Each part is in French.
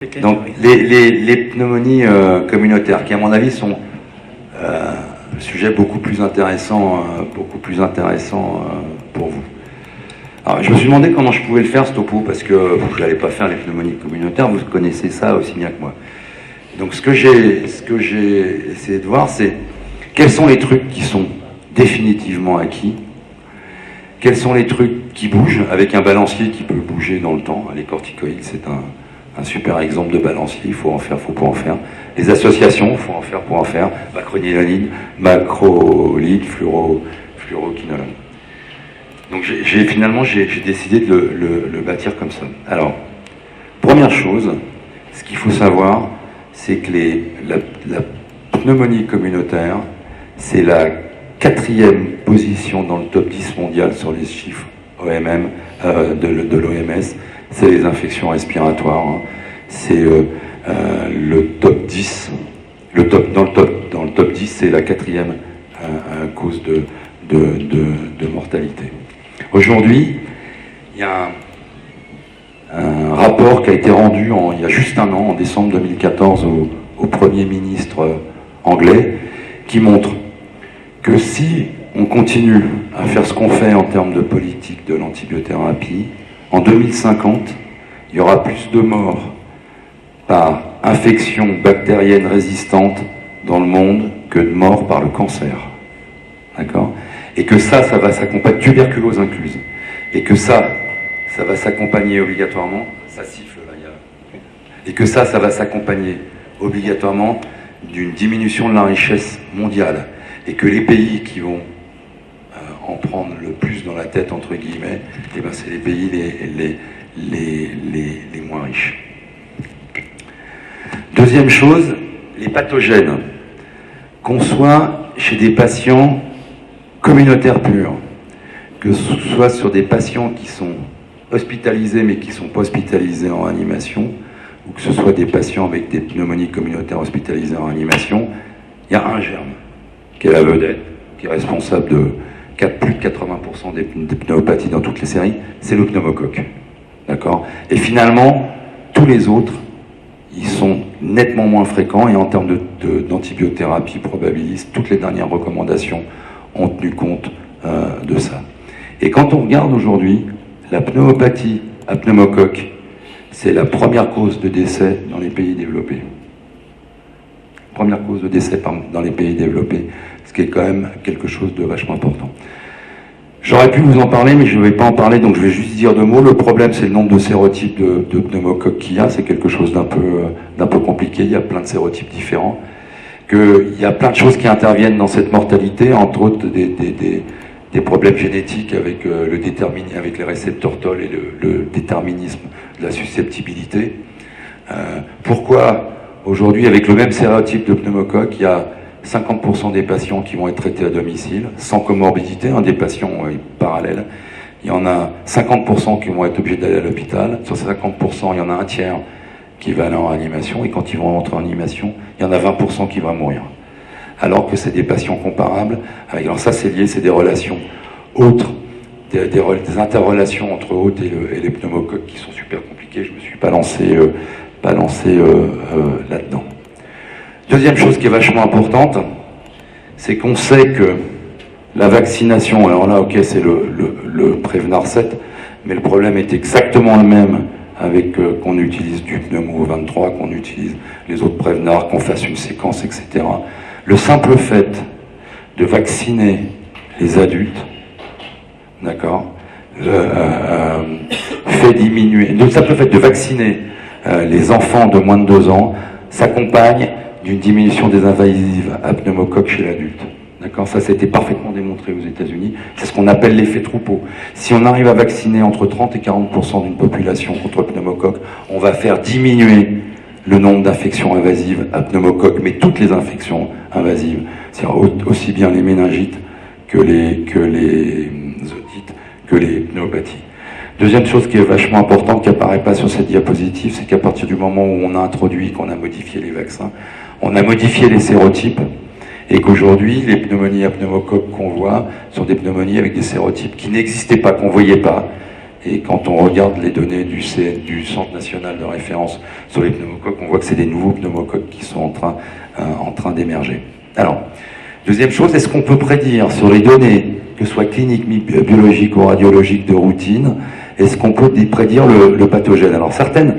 Donc les pneumonies communautaires, qui à mon avis sont un sujet beaucoup plus intéressant pour vous. Alors je me suis demandé comment je pouvais le faire ce topo, parce que je n'allais pas faire les pneumonies communautaires, vous connaissez ça aussi bien que moi. Donc ce que j'ai essayé de voir, c'est quels sont les trucs qui sont définitivement acquis, quels sont les trucs qui bougent, avec un balancier qui peut bouger dans le temps. Les corticoïdes, c'est un super exemple de balancier, il faut en faire, faut pas en faire. Les associations, il faut en faire pour en faire. Macronilamine, macrolide, fluoroquinolone. Donc finalement, j'ai décidé de le bâtir comme ça. Alors, première chose, ce qu'il faut savoir, c'est que la pneumonie communautaire, c'est la 4e position dans le top 10 mondial sur les chiffres OMM, de l'OMS. C'est les infections respiratoires. Hein. C'est le top 10. Dans le top 10, c'est la 4e cause de mortalité. Aujourd'hui, il y a un rapport qui a été rendu il y a juste un an, en décembre 2014, au Premier ministre anglais, qui montre que si on continue à faire ce qu'on fait en termes de politique de l'antibiothérapie, en 2050, il y aura plus de morts par infection bactérienne résistante dans le monde que de morts par le cancer. D'accord ? Et que ça va s'accompagner, tuberculose incluse, et que ça va s'accompagner obligatoirement, ça siffle là, et que ça va s'accompagner obligatoirement d'une diminution de la richesse mondiale, et que les pays qui vont en prendre le plus dans la tête, entre guillemets, eh ben c'est les pays les moins riches. Deuxième chose, les pathogènes. Qu'on soit chez des patients communautaires purs, que ce soit sur des patients qui sont hospitalisés mais qui ne sont pas hospitalisés en réanimation, ou que ce soit des patients avec des pneumonies communautaires hospitalisées en réanimation, il y a un germe qui est la vedette, qui est responsable de plus de 80% des pneumopathies dans toutes les séries, c'est le pneumocoque. D'accord ? Et finalement, tous les autres, ils sont nettement moins fréquents, et en termes d'antibiothérapie probabiliste, toutes les dernières recommandations ont tenu compte de ça. Et quand on regarde aujourd'hui, la pneumopathie à pneumocoque, c'est la première cause de décès dans les pays développés. Première cause de décès dans les pays développés, ce qui est quand même quelque chose de vachement important. J'aurais pu vous en parler, mais je ne vais pas en parler, donc je vais juste dire 2 mots. Le problème, c'est le nombre de sérotypes de pneumocoque qu'il y a. C'est quelque chose d'un peu compliqué. Il y a plein de sérotypes différents. Il y a plein de choses qui interviennent dans cette mortalité, entre autres des problèmes génétiques avec avec les récepteurs TOL et le déterminisme de la susceptibilité. Pourquoi aujourd'hui, avec le même sérotype de pneumocoque, il y a 50% des patients qui vont être traités à domicile, sans comorbidité, des patients parallèles. Il y en a 50% qui vont être obligés d'aller à l'hôpital. Sur ces 50%, il y en a un tiers qui va aller en réanimation. Et quand ils vont rentrer en réanimation, il y en a 20% qui vont mourir. Alors que c'est des patients comparables. Alors ça, c'est lié, c'est des relations autres, des interrelations entre hôtes et les pneumocoques qui sont super compliquées. Je ne me suis pas lancé là-dedans. Deuxième chose qui est vachement importante, c'est qu'on sait que la vaccination, alors là, ok, c'est le Prévenard 7, mais le problème est exactement le même avec qu'on utilise du pneumo 23, qu'on utilise les autres Prévenards, qu'on fasse une séquence, etc. Le simple fait de vacciner les adultes, d'accord, fait diminuer. Le simple fait de vacciner les enfants de moins de 2 ans s'accompagne d'une diminution des invasives à pneumocoque chez l'adulte. D'accord ? Ça a été parfaitement démontré aux États-Unis. C'est ce qu'on appelle l'effet troupeau. Si on arrive à vacciner entre 30 et 40% d'une population contre pneumocoque, on va faire diminuer le nombre d'infections invasives à pneumocoque, mais toutes les infections invasives, c'est-à-dire aussi bien les méningites que les otites, que les pneumopathies. Deuxième chose qui est vachement importante, qui apparaît pas sur cette diapositive, c'est qu'à partir du moment où on a introduit, qu'on a modifié les vaccins, on a modifié les sérotypes, et qu'aujourd'hui, les pneumonies à pneumocoque qu'on voit sont des pneumonies avec des sérotypes qui n'existaient pas, qu'on ne voyait pas, Et quand on regarde les données du Centre national de référence sur les pneumocoques, on voit que c'est des nouveaux pneumocoques qui sont en train d'émerger. Alors, deuxième chose, est-ce qu'on peut prédire sur les données, que ce soit cliniques, biologiques ou radiologiques de routine, est-ce qu'on peut prédire le pathogène? Alors certaines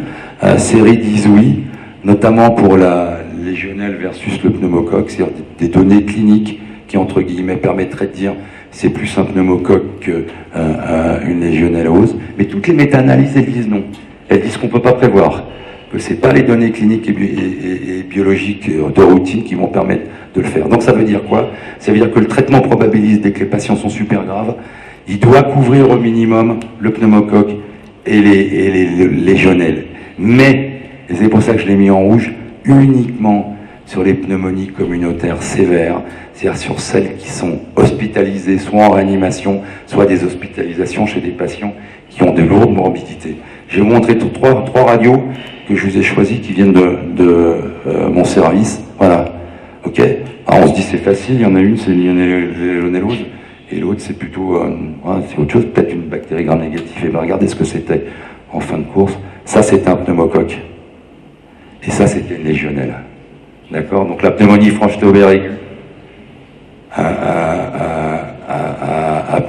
séries disent oui, notamment pour la légionelle versus le pneumocoque, c'est-à-dire des données cliniques qui, entre guillemets, permettraient de dire c'est plus un pneumocoque qu'une légionellose. Mais toutes les méta-analyses, elles disent non. Elles disent qu'on ne peut pas prévoir, que ce n'est pas les données cliniques et biologiques de routine qui vont permettre de le faire. Donc ça veut dire quoi? Ça veut dire que le traitement probabiliste, dès que les patients sont super graves, il doit couvrir au minimum le pneumocoque et les légionelles. Mais, et c'est pour ça que je l'ai mis en rouge, uniquement sur les pneumonies communautaires sévères, c'est-à-dire sur celles qui sont hospitalisées, soit en réanimation, soit des hospitalisations chez des patients qui ont de lourdes morbidités. Je vais vous montrer trois radios que je vous ai choisies qui viennent de mon service. Voilà. Ok. Alors on se dit c'est facile, il y en a une, c'est légionellose, et l'autre c'est plutôt c'est autre chose, peut-être une bactérie gram négative. Et bien regardez ce que c'était en fin de course. Ça c'était un pneumocoque. Et ça c'était une légionelle. D'accord? Donc la pneumonie franche-théobère aiguë à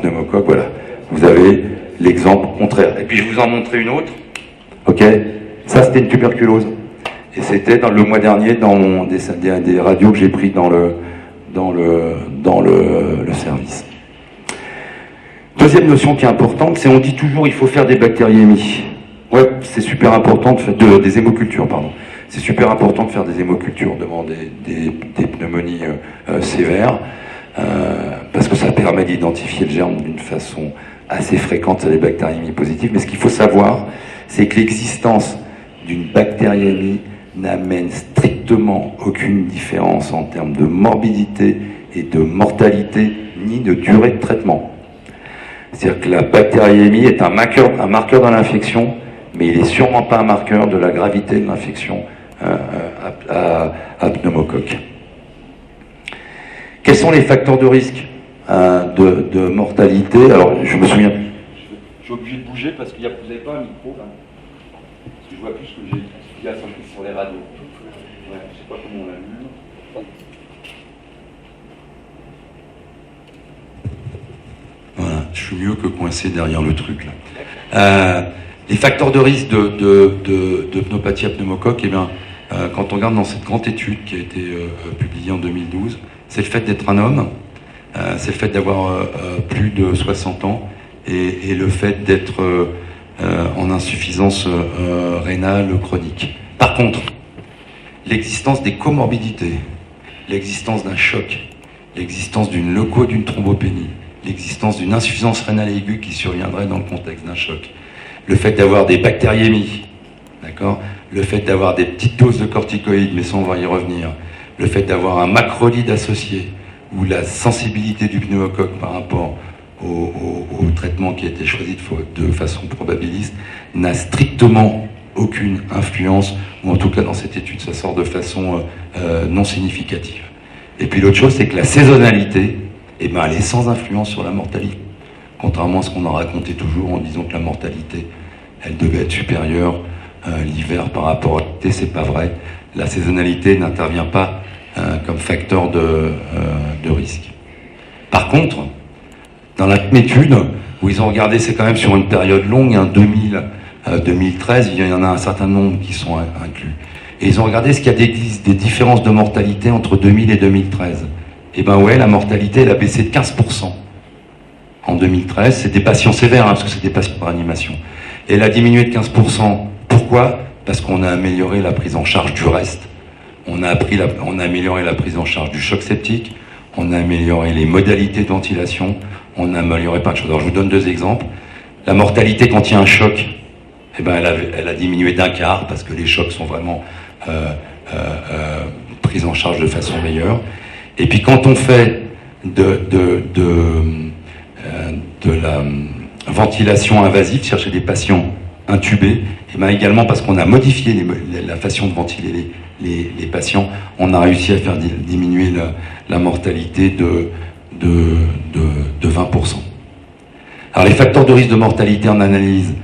pneumocoque, voilà. Vous avez l'exemple contraire. Et puis je vous en montrer une autre. Ok? Ça c'était une tuberculose. Et c'était dans le mois dernier dans des radios que j'ai pris dans le service. Deuxième notion qui est importante, c'est on dit toujours il faut faire des bactériémies. Ouais, c'est super important de faire des hémocultures, pardon. C'est super important de faire des hémocultures devant des pneumonies sévères, parce que ça permet d'identifier le germe d'une façon assez fréquente sur les bactériémies positives. Mais ce qu'il faut savoir, c'est que l'existence d'une bactériémie n'amène strictement aucune différence en termes de morbidité et de mortalité, ni de durée de traitement. C'est-à-dire que la bactériémie est un marqueur de l'infection, mais il n'est sûrement pas un marqueur de la gravité de l'infection à pneumocoque. Quels sont les facteurs de risque de mortalité? Alors, je me souviens... Je suis obligé de bouger parce que vous n'avez pas un micro, là. Parce que je vois plus ce que j'ai. Il y a sur les radios. Ouais, je ne sais pas comment on l'allume. Voilà, je suis mieux que coincé derrière le truc, là. Les facteurs de risque de pneumopathie à pneumocoque, eh bien, quand on regarde dans cette grande étude qui a été publiée en 2012, c'est le fait d'être un homme, c'est le fait d'avoir plus de 60 ans et le fait d'être en insuffisance rénale chronique. Par contre, l'existence des comorbidités, l'existence d'un choc, l'existence d'une d'une thrombopénie, l'existence d'une insuffisance rénale aiguë qui surviendrait dans le contexte d'un choc, le fait d'avoir des bactériémies, d'accord, le fait d'avoir des petites doses de corticoïdes, mais ça on va y revenir, le fait d'avoir un macrolide associé, ou la sensibilité du pneumocoque par rapport au traitement qui a été choisi de façon probabiliste, n'a strictement aucune influence, ou en tout cas dans cette étude ça sort de façon non significative. Et puis l'autre chose, c'est que la saisonnalité, eh ben, elle est sans influence sur la mortalité. Contrairement à ce qu'on en racontait toujours en disant que la mortalité, elle devait être supérieure l'hiver par rapport à l'été, c'est pas vrai. La saisonnalité n'intervient pas comme facteur de risque. Par contre, dans la même étude, où ils ont regardé, c'est quand même sur une période longue, 2013, il y en a un certain nombre qui sont inclus. Et ils ont regardé ce qu'il y a des différences de mortalité entre 2000 et 2013. Et ben ouais, la mortalité, elle a baissé de 15%. En 2013, c'est des patients sévères, parce que c'est des patients en réanimation. Et elle a diminué de 15%. Pourquoi? Parce qu'on a amélioré la prise en charge du reste. On a amélioré la prise en charge du choc septique, on a amélioré les modalités de ventilation, on a amélioré plein de choses. Alors je vous donne deux exemples. La mortalité quand il y a un choc, eh ben, elle a diminué d'un quart, parce que les chocs sont vraiment pris en charge de façon meilleure. Et puis quand on fait de la ventilation invasive, chercher des patients intubés, et bien également parce qu'on a modifié la façon de ventiler les patients, on a réussi à faire diminuer la mortalité de 20%. Alors les facteurs de risque de mortalité en analyse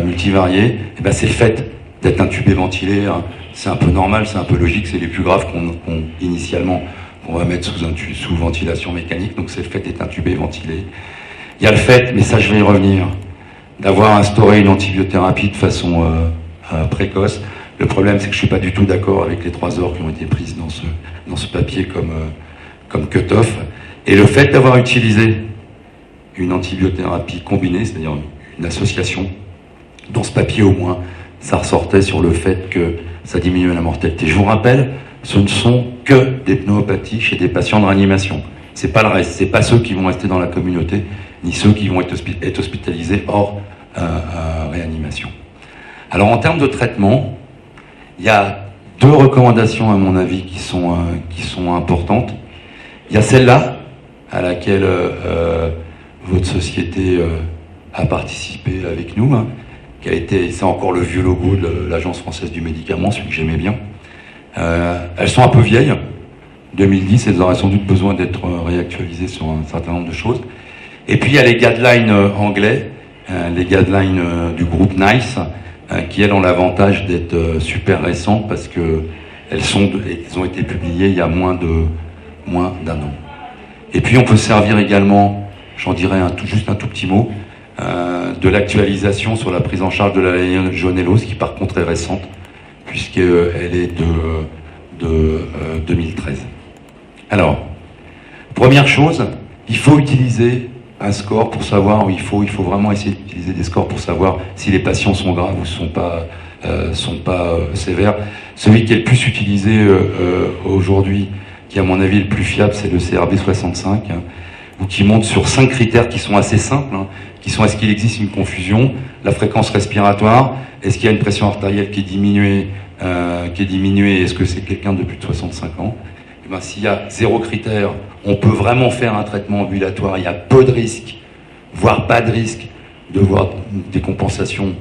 multivariée, eh ben, c'est le fait d'être intubé, ventilé, hein. C'est un peu normal, c'est un peu logique, c'est les plus graves initialement qu'on va mettre sous ventilation mécanique, donc c'est le fait d'être intubé, ventilé. Il y a le fait, mais ça je vais y revenir, d'avoir instauré une antibiothérapie de façon précoce. Le problème, c'est que je suis pas du tout d'accord avec les 3 heures qui ont été prises dans ce papier comme cut-off. Et le fait d'avoir utilisé une antibiothérapie combinée, c'est-à-dire une association, dans ce papier au moins, ça ressortait sur le fait que ça diminuait la mortalité. Je vous rappelle, ce ne sont que des pneumopathies chez des patients de réanimation. C'est pas le reste, c'est pas ceux qui vont rester dans la communauté, ni ceux qui vont être hospitalisés hors réanimation. Alors en termes de traitement, il y a 2 recommandations à mon avis qui sont importantes. Il y a celle-là, à laquelle votre société a participé avec nous, hein, qui a été, c'est encore le vieux logo de l'Agence française du médicament, celui que j'aimais bien. Elles sont un peu vieilles, 2010, elles auraient sans doute besoin d'être réactualisées sur un certain nombre de choses. Et puis il y a les guidelines anglais, les guidelines du groupe NICE, qui elles ont l'avantage d'être super récentes parce que elles ont été publiées il y a moins d'un an. Et puis on peut servir également, j'en dirais juste un tout petit mot, de l'actualisation sur la prise en charge de la légionellose, qui par contre est récente, puisqu'elle est de 2013. Alors, première chose, il faut utiliser un score pour savoir, il faut vraiment essayer d'utiliser des scores pour savoir si les patients sont graves ou sont pas sévères. Celui qui est le plus utilisé aujourd'hui, qui à mon avis est le plus fiable, c'est le CRB 65, hein, ou qui monte sur 5 critères qui sont assez simples, hein, qui sont: est-ce qu'il existe une confusion, la fréquence respiratoire, est-ce qu'il y a une pression artérielle qui est diminuée, est-ce que c'est quelqu'un de plus de 65 ans? Et ben, s'il y a 0 critère, on peut vraiment faire un traitement ambulatoire, il y a peu de risques, voire pas de risque de voir des compensations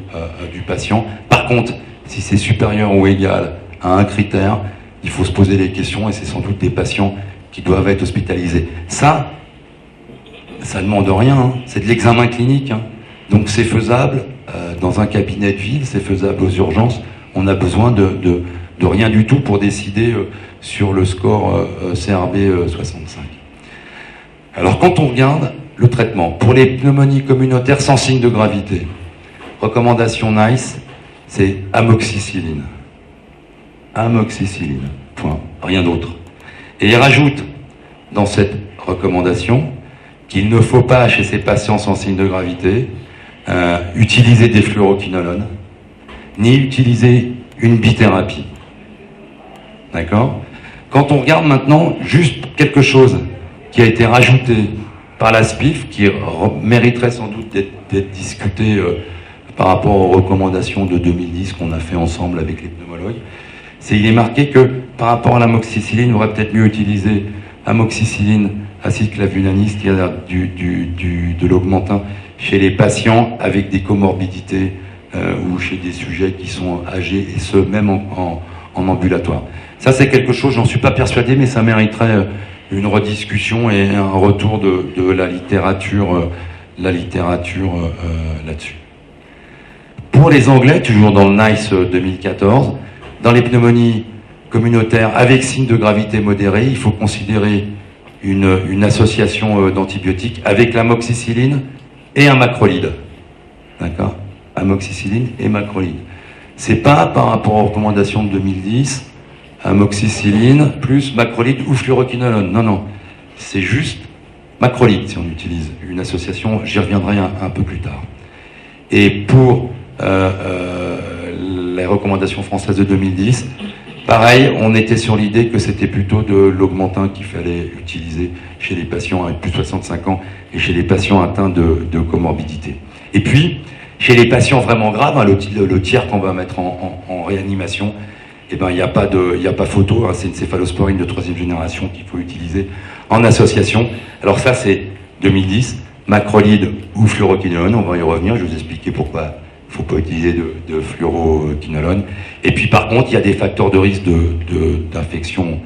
du patient. Par contre, si c'est supérieur ou égal à un critère, il faut se poser des questions, et c'est sans doute des patients qui doivent être hospitalisés. Ça demande rien, hein. C'est de l'examen clinique, hein. Donc c'est faisable dans un cabinet de ville, c'est faisable aux urgences. On a besoin de rien du tout pour décider sur le score CRB 65. Alors quand on regarde le traitement, pour les pneumonies communautaires sans signe de gravité, recommandation NICE, c'est amoxicilline. Amoxicilline, point, rien d'autre. Et il rajoute dans cette recommandation qu'il ne faut pas, chez ces patients sans signe de gravité, utiliser des fluoroquinolones, ni utiliser une bithérapie. D'accord? Quand on regarde maintenant juste quelque chose qui a été rajouté par la SPIF, qui mériterait sans doute d'être discuté par rapport aux recommandations de 2010 qu'on a fait ensemble avec les pneumologues, il est marqué que par rapport à l'amoxicilline, il aurait peut-être mieux utiliser amoxicilline, acide clavulaniste, il y a de l'augmentin chez les patients avec des comorbidités ou chez des sujets qui sont âgés, et ce, même en ambulatoire. Ça, c'est quelque chose, j'en suis pas persuadé, mais ça mériterait une rediscussion et un retour de la littérature là-dessus. Pour les Anglais, toujours dans le NICE 2014, dans les pneumonies communautaires avec signe de gravité modérée, il faut considérer une association d'antibiotiques avec l'amoxicilline et un macrolide. D'accord? Amoxicilline et macrolide. C'est pas par rapport aux recommandations de 2010, amoxicilline plus macrolide ou fluoroquinolone. Non, non. C'est juste macrolide si on utilise une association. J'y reviendrai un peu plus tard. Et pour les recommandations françaises de 2010, pareil, on était sur l'idée que c'était plutôt de l'augmentin qu'il fallait utiliser chez les patients avec plus de 65 ans et chez les patients atteints de comorbidité. Et puis, chez les patients vraiment graves, hein, le tiers qu'on va mettre en réanimation, eh ben, il n'y a pas photo, hein, c'est une céphalosporine de 3e génération qu'il faut utiliser en association. Alors ça, c'est 2010, macrolide ou fluoroquinolone, on va y revenir, je vais vous expliquer pourquoi il ne faut pas utiliser de fluoroquinolone. Et puis par contre, il y a des facteurs de risque d'infection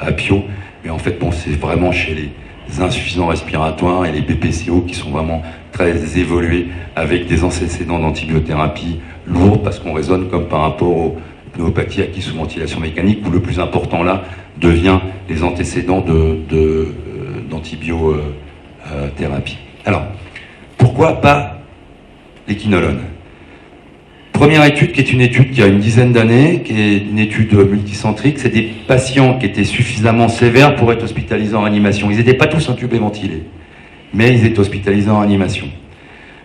apio, mais en fait, bon, c'est vraiment chez les insuffisants respiratoires et les BPCO qui sont vraiment très évolué, avec des antécédents d'antibiothérapie lourds, parce qu'on raisonne comme par rapport aux pneumopathies acquises sous ventilation mécanique, où le plus important là devient les antécédents d'antibiothérapie. Alors, pourquoi pas l'équinolone? Première étude, qui est une étude qui a une dizaine d'années, qui est une étude multicentrique, c'est des patients qui étaient suffisamment sévères pour être hospitalisés en réanimation. Ils n'étaient pas tous intubés ventilés, mais ils étaient hospitalisés en réanimation.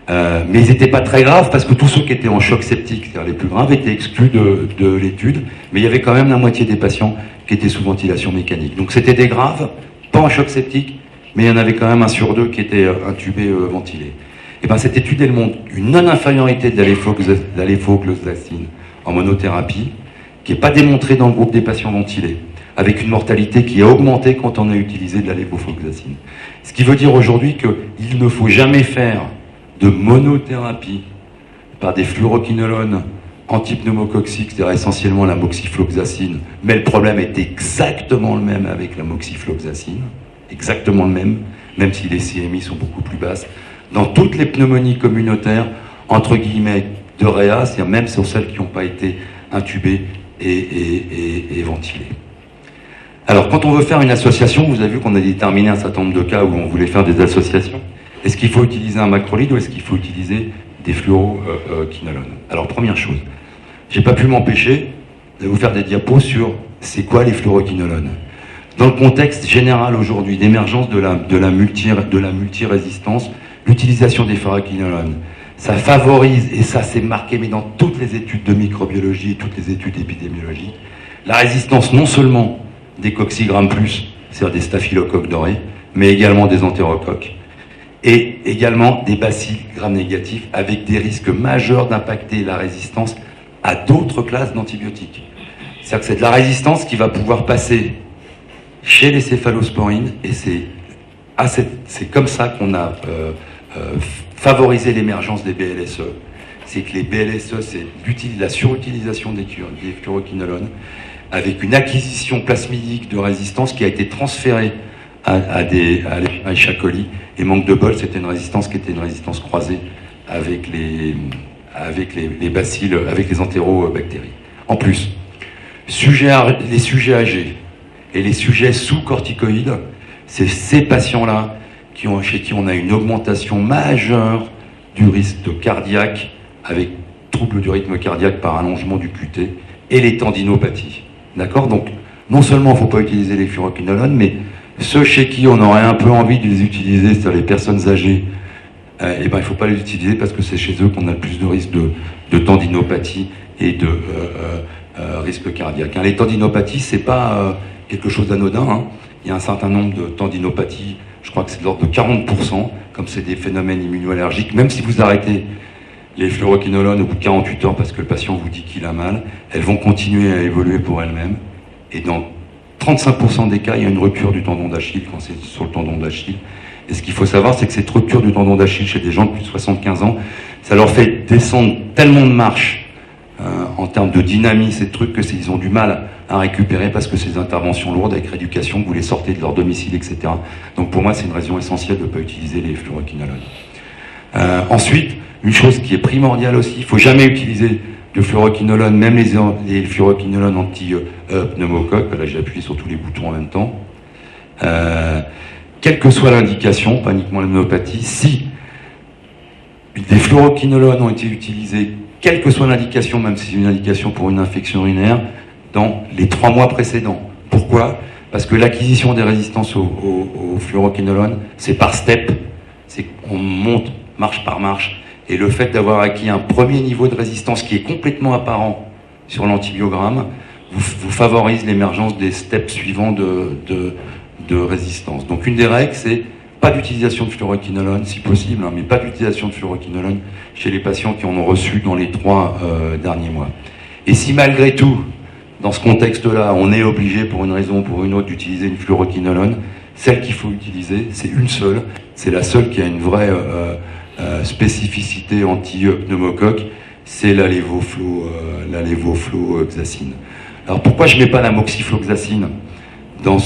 Mais ils n'étaient pas très graves parce que tous ceux qui étaient en choc septique, c'est-à-dire les plus graves, étaient exclus de l'étude, mais il y avait quand même la moitié des patients qui étaient sous ventilation mécanique. Donc c'était des graves, pas en choc septique, mais il y en avait quand même 1 sur 2 qui étaient intubés ventilés. Et bien cette étude, elle montre une non-infériorité de la lévofloxacine en monothérapie, qui n'est pas démontrée dans le groupe des patients ventilés, avec une mortalité qui a augmenté quand on a utilisé de la lévofloxacine. Ce qui veut dire aujourd'hui qu'il ne faut jamais faire de monothérapie par des fluoroquinolones antipneumococciques, c'est-à-dire essentiellement la moxifloxacine, mais le problème est exactement le même avec la moxifloxacine, exactement le même si les CMI sont beaucoup plus basses, dans toutes les pneumonies communautaires, entre guillemets, de réa, c'est-à-dire même sur celles qui n'ont pas été intubées et ventilées. Alors, quand on veut faire une association, vous avez vu qu'on a déterminé un certain nombre de cas où on voulait faire des associations. Est-ce qu'il faut utiliser un macrolide ou est-ce qu'il faut utiliser des fluoroquinolones? Alors, première chose, j'ai pas pu m'empêcher de vous faire des diapos sur c'est quoi les fluoroquinolones. Dans le contexte général aujourd'hui d'émergence de la multirésistance, l'utilisation des fluoroquinolones, ça favorise, et ça c'est marqué mais dans toutes les études de microbiologie et toutes les études épidémiologiques, la résistance non seulement des coccigrammes plus, c'est-à-dire des staphylocoques dorés, mais également des entérocoques, et également des bacilles gram négatifs avec des risques majeurs d'impacter la résistance à d'autres classes d'antibiotiques. C'est-à-dire que c'est de la résistance qui va pouvoir passer chez les céphalosporines, et c'est comme ça qu'on a favorisé l'émergence des BLSE. C'est que les BLSE, c'est la surutilisation des fluoroquinolones, avec une acquisition plasmidique de résistance qui a été transférée à Escherichia coli, et manque de bol, c'était une résistance qui était une résistance croisée avec les bacilles, avec les entérobactéries. En plus, les sujets âgés et les sujets sous corticoïdes, c'est ces patients-là chez qui on a une augmentation majeure du risque de cardiaque, avec troubles du rythme cardiaque par allongement du QT, et les tendinopathies. D'accord? Donc, non seulement il ne faut pas utiliser les fluoroquinolones, mais ceux chez qui on aurait un peu envie de les utiliser, c'est-à-dire les personnes âgées, il ne faut pas les utiliser parce que c'est chez eux qu'on a le plus de risque de tendinopathie et de risque cardiaque. Les tendinopathies, c'est pas quelque chose d'anodin. Hein. Il y a un certain nombre de tendinopathies, je crois que c'est de l'ordre de 40%, comme c'est des phénomènes immunoallergiques. Même si vous arrêtez les fluoroquinolones au bout de 48 heures parce que le patient vous dit qu'il a mal, elles vont continuer à évoluer pour elles-mêmes. Et dans 35% des cas, il y a une rupture du tendon d'Achille quand c'est sur le tendon d'Achille. Et ce qu'il faut savoir, c'est que cette rupture du tendon d'Achille chez des gens de plus de 75 ans, ça leur fait descendre tellement de marche en termes de dynamisme et de trucs que ils ont du mal à récupérer parce que ces interventions lourdes avec rééducation, vous les sortez de leur domicile, etc. Donc pour moi, c'est une raison essentielle de ne pas utiliser les fluoroquinolones. Ensuite, une chose qui est primordiale aussi, il ne faut jamais utiliser de fluoroquinolone, même les fluoroquinolones anti-pneumocoque, là j'ai appuyé sur tous les boutons en même temps, quelle que soit l'indication, pas uniquement la pneumopathie, si des fluoroquinolones ont été utilisés, quelle que soit l'indication, même si c'est une indication pour une infection urinaire, dans les 3 mois précédents. Pourquoi? Parce que l'acquisition des résistances aux fluoroquinolones, c'est par step, c'est qu'on monte marche par marche, et le fait d'avoir acquis un premier niveau de résistance qui est complètement apparent sur l'antibiogramme, vous favorise l'émergence des steps suivants de résistance. Donc une des règles, c'est pas d'utilisation de fluoroquinolone, si possible, mais pas d'utilisation de fluoroquinolone chez les patients qui en ont reçu dans les 3 derniers mois. Et si malgré tout, dans ce contexte-là, on est obligé pour une raison ou pour une autre d'utiliser une fluoroquinolone, celle qu'il faut utiliser, c'est une seule, c'est la seule qui a une vraie spécificité anti-pneumocoque, c'est la lévofloxacine. Alors pourquoi je ne mets pas la moxifloxacine dans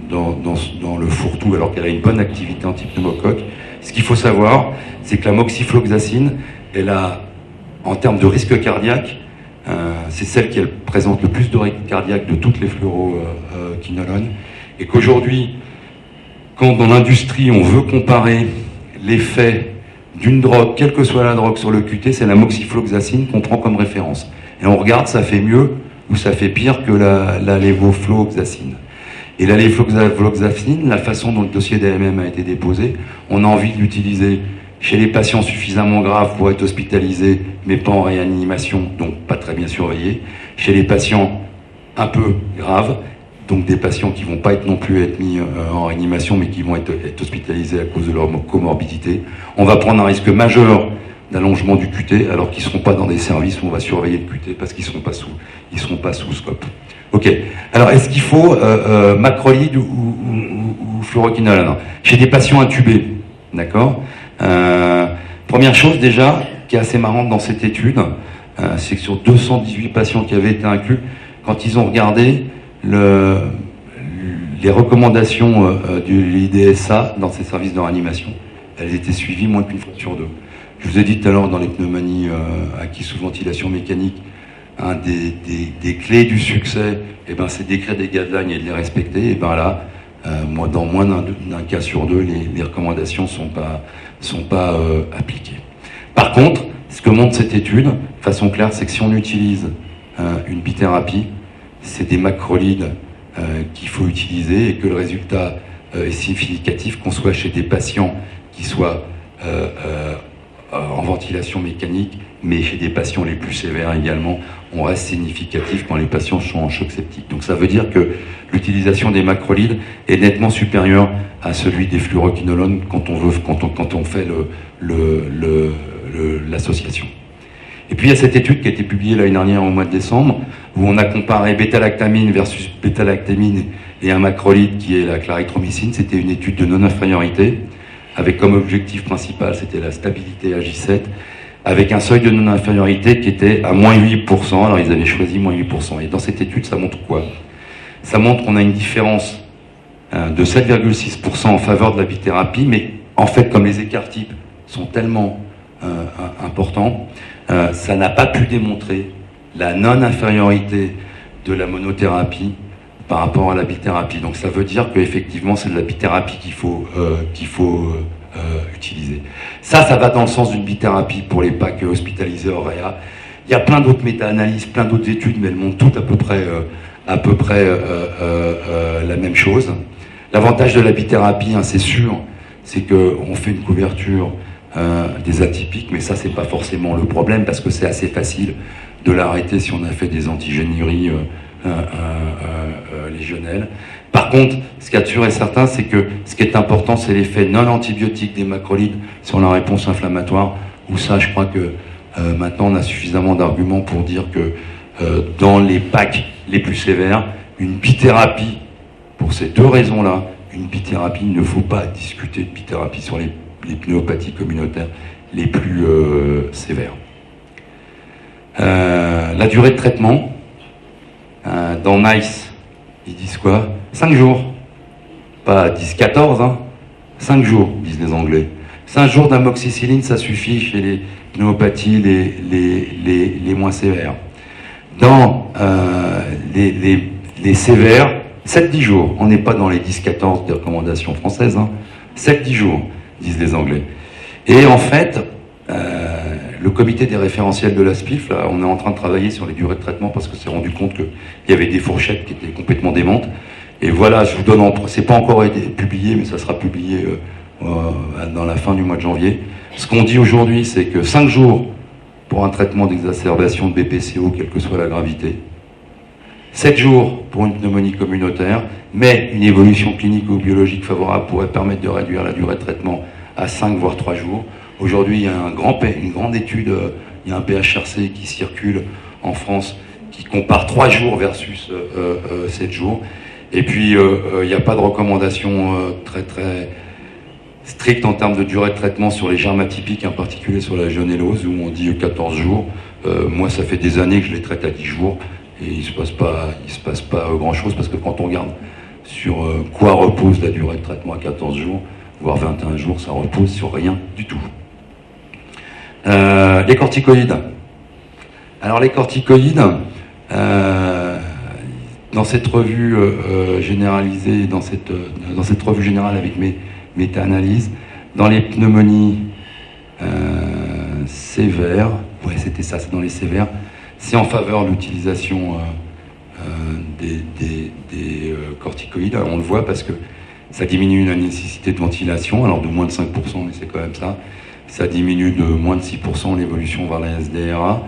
le fourre-tout alors qu'elle a une bonne activité anti-pneumocoque? Ce qu'il faut savoir, c'est que la moxifloxacine, elle a, en termes de risque cardiaque, c'est celle qui présente le plus de risque cardiaque de toutes les fluoroquinolones, et qu'aujourd'hui, quand dans l'industrie on veut comparer l'effet d'une drogue, quelle que soit la drogue sur le QT, c'est la moxifloxacine qu'on prend comme référence. Et on regarde, ça fait mieux ou ça fait pire que la lévofloxacine. Et la lévofloxacine, la façon dont le dossier d'AMM a été déposé, on a envie de l'utiliser chez les patients suffisamment graves pour être hospitalisés, mais pas en réanimation, donc pas très bien surveillés. Chez les patients un peu graves, donc des patients qui vont pas être non plus être mis en réanimation, mais qui vont être hospitalisés à cause de leur comorbidité. On va prendre un risque majeur d'allongement du QT, alors qu'ils ne seront pas dans des services où on va surveiller le QT parce qu'ils ne seront pas sous scope. Ok. Alors, est-ce qu'il faut macrolide ou fluoroquinolone? Chez des patients intubés, d'accord. Première chose déjà, qui est assez marrante dans cette étude, c'est que sur 218 patients qui avaient été inclus, quand ils ont regardé les recommandations de l'IDSA dans ces services de réanimation, elles étaient suivies moins qu'une fois sur deux. Je vous ai dit tout à l'heure dans les pneumonies acquises sous ventilation mécanique, des clés du succès, c'est d'écrire des guidelines et de les respecter. Et ben là, dans moins d'un cas sur deux, les recommandations sont pas appliquées. Par contre, ce que montre cette étude, de façon claire, c'est que si on utilise une bithérapie, c'est des macrolides qu'il faut utiliser et que le résultat est significatif, qu'on soit chez des patients qui soient en ventilation mécanique, mais chez des patients les plus sévères également, on reste significatif quand les patients sont en choc septique. Donc ça veut dire que l'utilisation des macrolides est nettement supérieure à celui des fluoroquinolones quand on fait l'association. Et puis il y a cette étude qui a été publiée l'année dernière au mois de décembre, où on a comparé bêta-lactamine versus bêta-lactamine et un macrolide qui est la clarithromycine. C'était une étude de non-infériorité, avec comme objectif principal, c'était la stabilité à J7, avec un seuil de non-infériorité qui était à moins 8%, alors ils avaient choisi moins 8%. Et dans cette étude, ça montre quoi? Ça montre qu'on a une différence de 7,6% en faveur de la bithérapie, mais en fait, comme les écarts types sont tellement importants, ça n'a pas pu démontrer la non-infériorité de la monothérapie par rapport à la bithérapie. Donc ça veut dire qu'effectivement, c'est de la bithérapie qu'il faut utiliser. Ça va dans le sens d'une bithérapie pour les PAC hospitalisés hors réa. Il y a plein d'autres méta-analyses, plein d'autres études, mais elles montrent toutes à peu près la même chose. L'avantage de la bithérapie, c'est sûr, c'est qu'on fait une couverture des atypiques, mais ça, c'est pas forcément le problème, parce que c'est assez facile de l'arrêter si on a fait des antigénuries lésionnelles. Par contre, ce qu'il y a de sûr et certain, c'est que ce qui est important, c'est l'effet non antibiotique des macrolides sur la réponse inflammatoire, où ça, je crois que maintenant, on a suffisamment d'arguments pour dire que dans les PAC les plus sévères, une bithérapie, pour ces deux raisons-là, une bithérapie, il ne faut pas discuter de bithérapie sur les pnéumopathies communautaires les plus sévères. La durée de traitement, dans NICE, ils disent quoi? 5 jours. Pas 10-14, 5 jours, disent les Anglais. 5 jours d'amoxicilline, ça suffit chez les pneumopathies les moins sévères. Dans les sévères, 7-10 jours. On n'est pas dans les 10-14 des recommandations françaises. 7-10 jours, disent les Anglais. Et en fait, le comité des référentiels de la SPIF, là, on est en train de travailler sur les durées de traitement parce que s'est rendu compte qu'il y avait des fourchettes qui étaient complètement démentes. Et voilà, je vous donne, c'est pas encore été publié, mais ça sera publié dans la fin du mois de janvier. Ce qu'on dit aujourd'hui, c'est que 5 jours pour un traitement d'exacerbation de BPCO, quelle que soit la gravité. 7 jours pour une pneumonie communautaire, mais une évolution clinique ou biologique favorable pourrait permettre de réduire la durée de traitement à 5 voire 3 jours. Aujourd'hui, il y a une grande étude, il y a un PHRC qui circule en France qui compare 3 jours versus 7 jours. Et puis, il n'y a pas de recommandation très stricte en termes de durée de traitement sur les germes atypiques, en particulier sur la légionellose, où on dit 14 jours. Moi, ça fait des années que je les traite à 10 jours, et il se passe pas grand-chose, parce que quand on regarde sur quoi repose la durée de traitement à 14 jours, voire 21 jours, ça repose sur rien du tout. Les corticoïdes. Alors les corticoïdes, dans cette revue généralisée, dans cette revue générale avec mes méta-analyses, dans les pneumonies sévères, ouais c'était ça, c'est dans les sévères, c'est en faveur de l'utilisation des corticoïdes. Alors, on le voit parce que ça diminue la nécessité de ventilation, alors de moins de 5%, mais c'est quand même ça. Ça diminue de moins de 6% l'évolution vers la SDRA.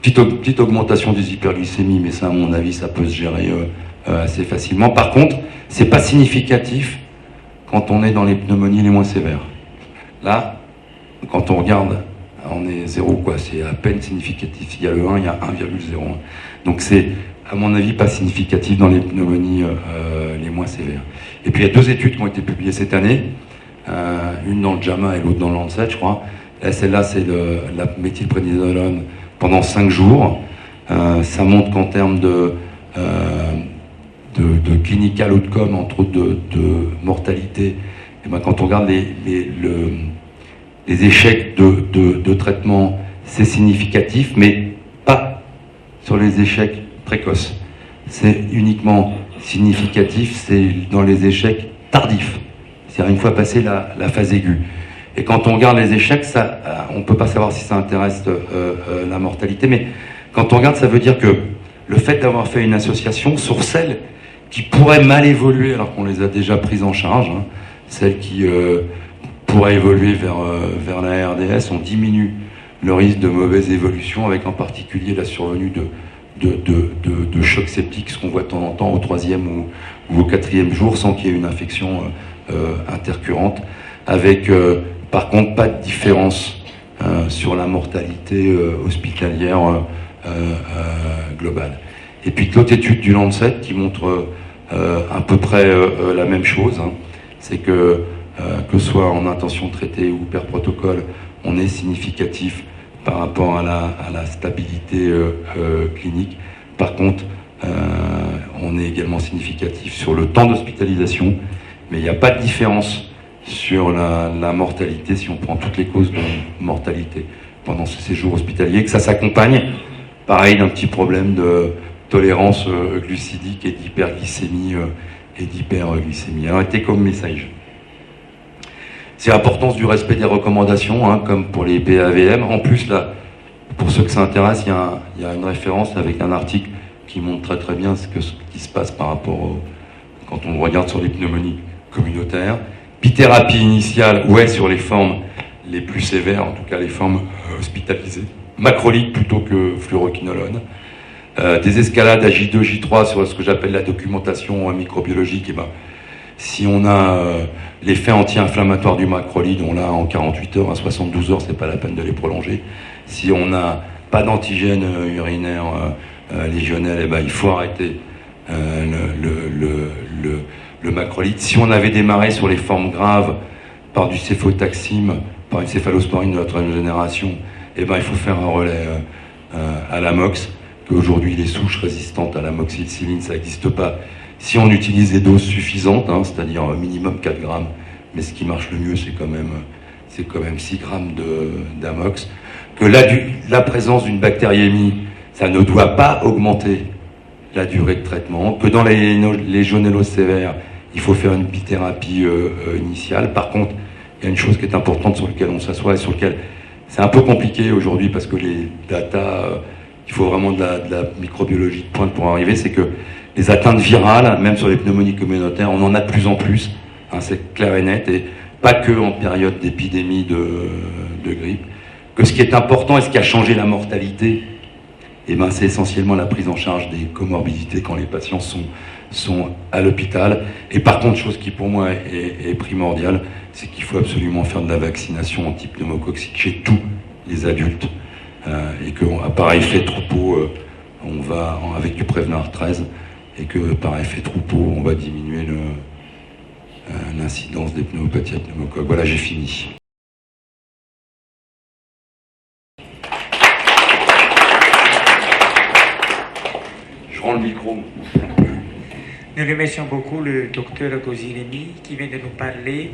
Petite augmentation des hyperglycémies, mais ça, à mon avis, ça peut se gérer assez facilement. Par contre, c'est pas significatif quand on est dans les pneumonies les moins sévères. Là, quand on regarde, on est 0, quoi. C'est à peine significatif. Il y a le 1, il y a 1,01. Donc c'est, à mon avis, pas significatif dans les pneumonies les moins sévères. Et puis il y a 2 études qui ont été publiées cette année, une dans le JAMA et l'autre dans le Lancet, je crois. Celle-là, c'est la méthylprénisolone pendant 5 jours. Ça montre qu'en termes de clinical outcome, entre autres de mortalité, et ben quand on regarde les échecs de traitement, c'est significatif, mais pas sur les échecs précoces. C'est uniquement significatif, c'est dans les échecs tardifs, c'est-à-dire une fois passé la phase aiguë. Et quand on regarde les échecs, ça, on ne peut pas savoir si ça intéresse la mortalité, mais quand on regarde, ça veut dire que le fait d'avoir fait une association sur celles qui pourraient mal évoluer, alors qu'on les a déjà prises en charge, hein, celles qui pourraient évoluer vers la RDS, on diminue le risque de mauvaise évolution, avec en particulier la survenue de chocs septiques, ce qu'on voit de temps en temps au 3e ou au 4e jour, sans qu'il y ait une infection intercurrente, avec par contre pas de différence sur la mortalité hospitalière globale. Et puis l'autre étude du Lancet qui montre à peu près la même chose, hein, c'est que ce soit en intention traitée ou per protocole, on est significatif par rapport à la stabilité clinique. Par contre, on est également significatif sur le temps d'hospitalisation, mais il n'y a pas de différence sur la mortalité si on prend toutes les causes de mortalité pendant ce séjour hospitalier, que ça s'accompagne, pareil, d'un petit problème de tolérance glucidique et d'hyperglycémie Alors, était comme message. C'est l'importance du respect des recommandations, hein, comme pour les PAVM. En plus, là, pour ceux que ça intéresse, il y a une référence avec un article qui montre très bien ce qui se passe par rapport quand on regarde sur les pneumonies communautaires. Bithérapie initiale, ouais, sur les formes les plus sévères, en tout cas les formes hospitalisées. Macrolide plutôt que fluoroquinolone. Des escalades à J2, J3 sur ce que j'appelle la documentation microbiologique. Et ben, si on a l'effet anti-inflammatoire du macrolide, on l'a en 48 heures, à 72 heures, c'est pas la peine de les prolonger. Si on n'a pas d'antigène urinaire légionnel, et ben, il faut arrêter le macrolide. Si on avait démarré sur les formes graves par du céphotaxime, par une céphalosporine de la troisième génération, et ben, il faut faire un relais à l'amox, qu'aujourd'hui les souches résistantes à l'amoxicilline, ça n'existe pas. Si on utilise des doses suffisantes, hein, c'est-à-dire minimum 4 grammes, mais ce qui marche le mieux, c'est quand même 6 grammes d'amox, que la présence d'une bactériémie, ça ne doit pas augmenter la durée de traitement, que dans les légionelloses sévères, il faut faire une bithérapie initiale. Par contre, il y a une chose qui est importante sur laquelle on s'assoit et sur laquelle c'est un peu compliqué aujourd'hui parce que les data, il faut vraiment de la microbiologie de pointe pour arriver, c'est que les atteintes virales, même sur les pneumonies communautaires, on en a de plus en plus, hein, c'est clair et net, et pas que en période d'épidémie de grippe. Que ce qui est important et ce qui a changé la mortalité, eh ben, c'est essentiellement la prise en charge des comorbidités quand les patients sont à l'hôpital. Et par contre, chose qui pour moi est primordiale, c'est qu'il faut absolument faire de la vaccination anti-pneumococcique chez tous les adultes. Et que par effet troupeau, on va avec du Prévenard 13, et que par effet troupeau, on va diminuer l'incidence des pneumopathies à pneumocoque. Voilà, j'ai fini. Je rends le micro. Nous remercions beaucoup le docteur Gozilemi qui vient de nous parler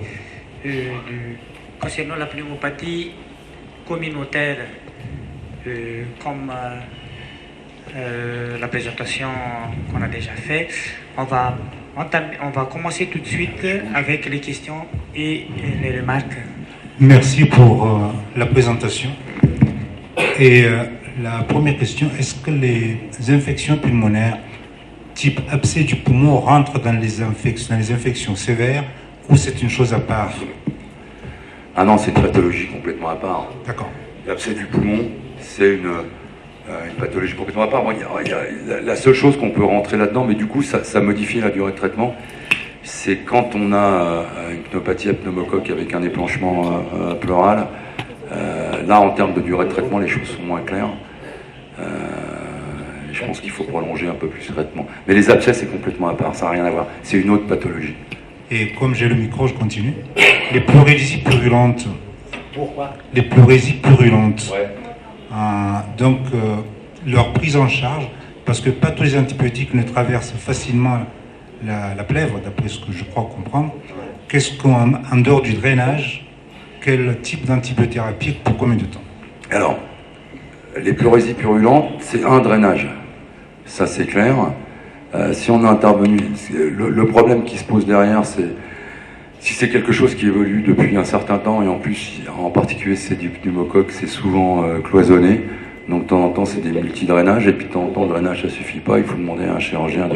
concernant la pneumopathie communautaire, comme la présentation qu'on a déjà faite, on va commencer tout de suite avec les questions et les remarques. Merci pour la présentation. Et la première question, est-ce que les infections pulmonaires type abcès du poumon rentrent dans les infections sévères ou c'est une chose à part? Ah non, c'est une pathologie complètement à part. D'accord. L'abcès du poumon, c'est une pathologie complètement à part. Bon, la seule chose qu'on peut rentrer là-dedans, mais du coup, ça modifie la durée de traitement, c'est quand on a une pneumopathie à pneumocoque avec un déclenchement pleural. Là, en termes de durée de traitement, les choses sont moins claires. Je pense qu'il faut prolonger un peu plus le traitement. Mais les abcès, c'est complètement à part, ça n'a rien à voir. C'est une autre pathologie. Et comme j'ai le micro, je continue. Les pleurésies purulentes. Pourquoi? Les pleurésies purulentes. Ouais. Donc, leur prise en charge, parce que pas tous les antibiotiques ne traversent facilement la plèvre, d'après ce que je crois comprendre. Qu'est-ce qu'en dehors du drainage, quel type d'antibiothérapie, pour combien de temps? Alors, les pleurésies purulentes, c'est un drainage. Ça, c'est clair. Si on a intervenu, le problème qui se pose derrière, c'est si c'est quelque chose qui évolue depuis un certain temps, et en plus, en particulier, c'est du pneumocoque, c'est souvent cloisonné. Donc, de temps en temps, c'est des multidrainages, et puis de temps en temps, le drainage, ça suffit pas. Il faut demander à un chirurgien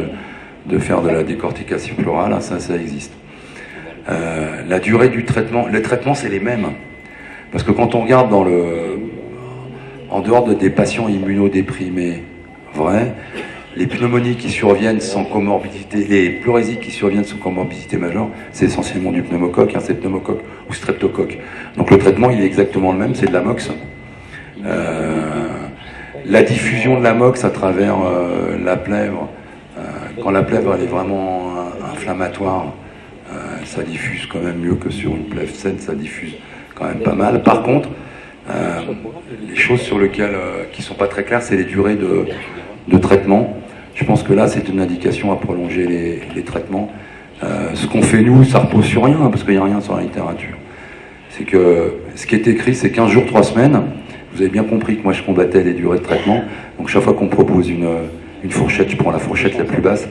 de faire de la décortication pleurale. Ça existe. La durée du traitement, les traitements, c'est les mêmes. Parce que quand on regarde en dehors des patients immunodéprimés vrais, les pneumonies qui surviennent sans comorbidité, les pleurésies qui surviennent sans comorbidité majeure, c'est essentiellement du pneumocoque, c'est pneumocoque ou streptocoque. Donc le traitement, il est exactement le même, c'est de l'amox. La diffusion de l'amox à travers la plèvre, quand la plèvre elle est vraiment inflammatoire, ça diffuse quand même mieux que sur une plèvre saine, ça diffuse quand même pas mal. Par contre, les choses sur lesquelles qui sont pas très claires, c'est les durées de traitement. Je pense que là, c'est une indication à prolonger les traitements. Ce qu'on fait nous, ça repose sur rien, parce qu'il n'y a rien sur la littérature. C'est que ce qui est écrit, c'est 15 jours, 3 semaines. Vous avez bien compris que moi, je combattais les durées de traitement. Donc chaque fois qu'on propose une fourchette, je prends la fourchette la plus basse.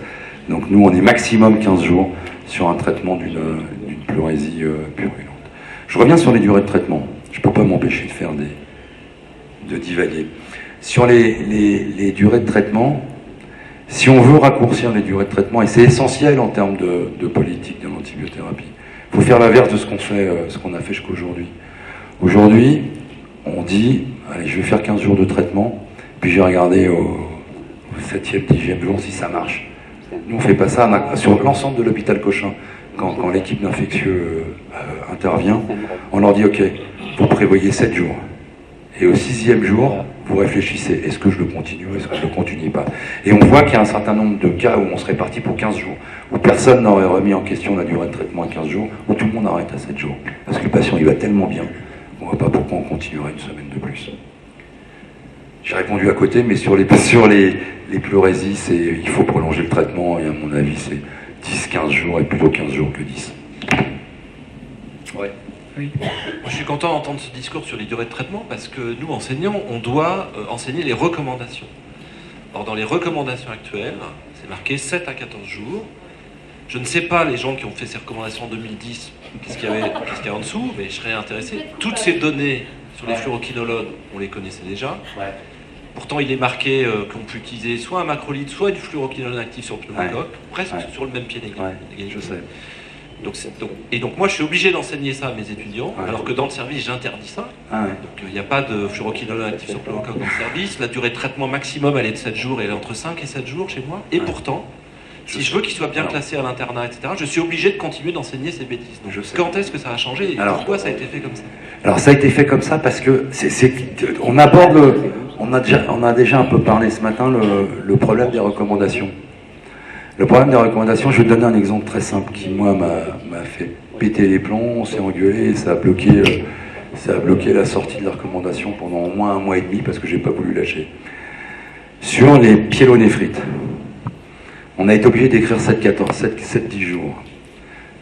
Donc nous, on est maximum 15 jours sur un traitement d'une pleurésie purulente. Je reviens sur les durées de traitement. Je ne peux pas m'empêcher de divaguer. Sur les durées de traitement, si on veut raccourcir les durées de traitement, et c'est essentiel en termes de politique de l'antibiothérapie, il faut faire l'inverse de ce qu'on a fait jusqu'aujourd'hui. Aujourd'hui, on dit, allez, je vais faire 15 jours de traitement, puis je vais regarder au 7e, 10e jour si ça marche. Nous, on ne fait pas ça sur l'ensemble de l'hôpital Cochin. Quand l'équipe d'infectieux intervient, on leur dit, ok, vous prévoyez 7 jours. Et au 6e jour, vous réfléchissez, est-ce que je le continue, est-ce que je ne le continue pas? Et on voit qu'il y a un certain nombre de cas où on serait parti pour 15 jours, où personne n'aurait remis en question la durée de traitement à 15 jours, où tout le monde arrête à 7 jours. Parce que le patient, il va tellement bien, on ne voit pas pourquoi on continuerait une semaine de plus. J'ai répondu à côté, mais sur les pleurésies, il faut prolonger le traitement, et à mon avis, c'est 10-15 jours, et plutôt 15 jours que 10. Ouais. Oui. Moi, je suis content d'entendre ce discours sur les durées de traitement parce que nous, enseignants, on doit enseigner les recommandations. Or, dans les recommandations actuelles, c'est marqué 7 à 14 jours. Je ne sais pas, les gens qui ont fait ces recommandations en 2010, qu'est-ce qu'il y a en dessous, mais je serais intéressé. Toutes ces données sur les fluoroquinolones, on les connaissait déjà. Ouais. Pourtant, il est marqué qu'on peut utiliser soit un macrolide, soit du fluoroquinolone actif sur le pneumocoque, presque sur le même pied d'égalité. Je sais. Donc moi je suis obligé d'enseigner ça à mes étudiants, alors que dans le service j'interdis ça. Donc il n'y a pas de fluoroquinolone actif sur pneumocoque dans le service. La durée de traitement maximum elle est de 7 jours, elle est entre 5 et 7 jours chez moi. Et pourtant, si je veux qu'il soit bien classé à l'internat, etc., je suis obligé de continuer d'enseigné ces bêtises. Donc quand est-ce que ça a changé et pourquoi ça a été fait comme ça? Alors ça a été fait comme ça parce que on a déjà un peu parlé ce matin le problème des recommandations. Le problème des recommandations, je vais te donner un exemple très simple qui, moi, m'a fait péter les plombs, on s'est engueulé, et ça a bloqué la sortie de la recommandation pendant au moins 1 mois et demi parce que j'ai pas voulu lâcher. Sur les pyélonéphrite, on a été obligé d'écrire 7-10 jours.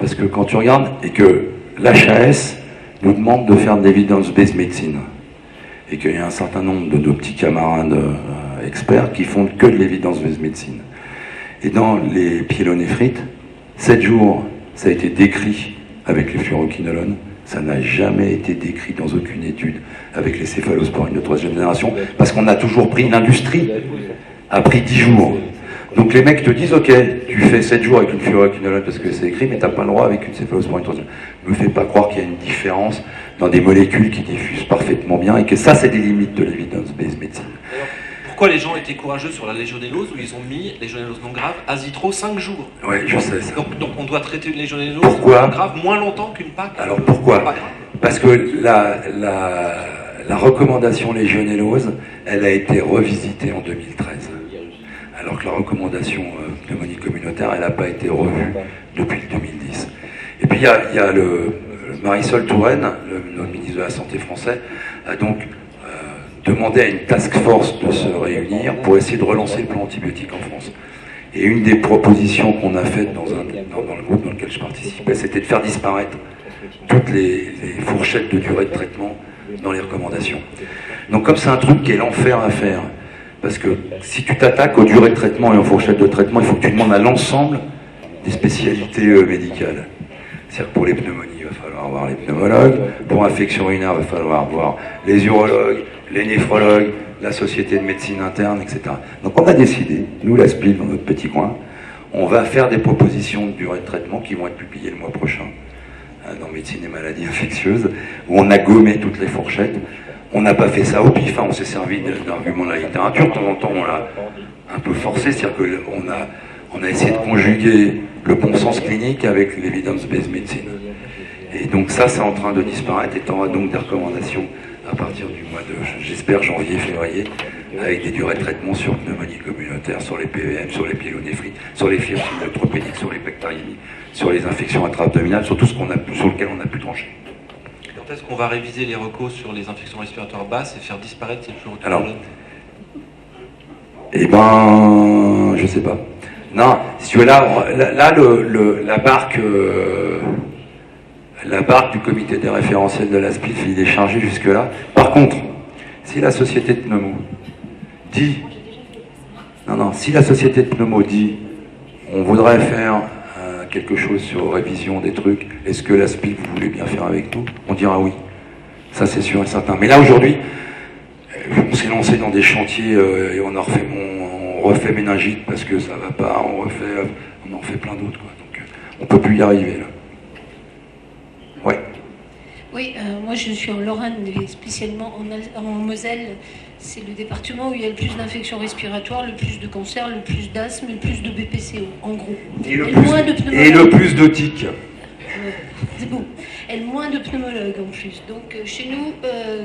Parce que quand tu regardes, et que l'HAS nous demande de faire de l'evidence-based medicine. Et qu'il y a un certain nombre de nos petits camarades experts qui font que de l'evidence-based medicine. Et dans les pyélonéphrite, 7 jours, ça a été décrit avec les fluoroquinolones. Ça n'a jamais été décrit dans aucune étude avec les céphalosporines de 3e génération, parce qu'on a toujours pris, l'industrie a pris 10 jours. Donc les mecs te disent, ok, tu fais 7 jours avec une fluoroquinolone parce que c'est écrit, mais tu n'as pas le droit avec une céphalosporine 3e. Ne me fais pas croire qu'il y a une différence dans des molécules qui diffusent parfaitement bien, et que ça, c'est des limites de l'evidence-based medicine. Pourquoi les gens étaient courageux sur la légionellose, où ils ont mis légionellose non grave, azitro 5 jours? Oui, je sais. Donc on doit traiter une légionellose non grave moins longtemps qu'une PAC. Alors pourquoi? Parce que la recommandation légionellose, elle a été revisitée en 2013. Alors que la recommandation pneumonie communautaire, elle n'a pas été revue depuis le 2010. Et puis il y a le Marisol Touraine, notre ministre de la Santé français, a donc demandé à une task force de se réunir pour essayer de relancer le plan antibiotique en France. Et une des propositions qu'on a faites dans le groupe dans lequel je participais, c'était de faire disparaître toutes les fourchettes de durée de traitement dans les recommandations. Donc comme c'est un truc qui est l'enfer à faire, parce que si tu t'attaques aux durées de traitement et aux fourchettes de traitement, il faut que tu demandes à l'ensemble des spécialités médicales. C'est-à-dire que pour les pneumonies, il va falloir voir les pneumologues, pour infection urinaire, il va falloir voir les urologues, les néphrologues, la société de médecine interne, etc. Donc on a décidé, nous la SPIL dans notre petit coin, on va faire des propositions de durée de traitement qui vont être publiées le mois prochain dans Médecine et maladies infectieuses, où on a gommé toutes les fourchettes. On n'a pas fait ça au pif, hein, on s'est servi d'arguments de la littérature, de temps en temps on l'a un peu forcé, c'est-à-dire qu'on a essayé de conjuguer le bon sens clinique avec l'evidence-based medicine. Et donc ça, c'est en train de disparaître, et on aura donc des recommandations à partir du mois de, j'espère, janvier-février, avec des durées de traitement sur pneumonie communautaire, sur les PVM, sur les pyélonéphrite, sur les fièvres neutropéniques, sur les bactériémies, sur les infections intra-abdominales, sur tout ce sur lequel on a pu trancher. Quand est-ce qu'on va réviser les recos sur les infections respiratoires basses et faire disparaître ces fluoroquinolones? Alors, eh ben, je sais pas. Non, si tu veux, là la barque du comité des référentiels de la SPIF, il est chargé jusque-là. Par contre, si la société de pneumo dit... si la société de pneumo dit on voudrait faire quelque chose sur révision des trucs, est-ce que la SPIF, vous voulez bien faire avec nous? On dira oui. Ça, c'est sûr et certain. Mais là, aujourd'hui, on s'est lancé dans des chantiers et on refait méningite parce que ça va pas, on en fait plein d'autres, quoi. Donc, on peut plus y arriver, là. Ouais. Oui, moi je suis en Lorraine, et spécialement en Moselle. C'est le département où il y a le plus d'infections respiratoires, le plus de cancers, le plus d'asthme, le plus de BPCO, en gros. Et le plus de tiques. C'est bon. Et le moins de pneumologues en plus. Donc chez nous,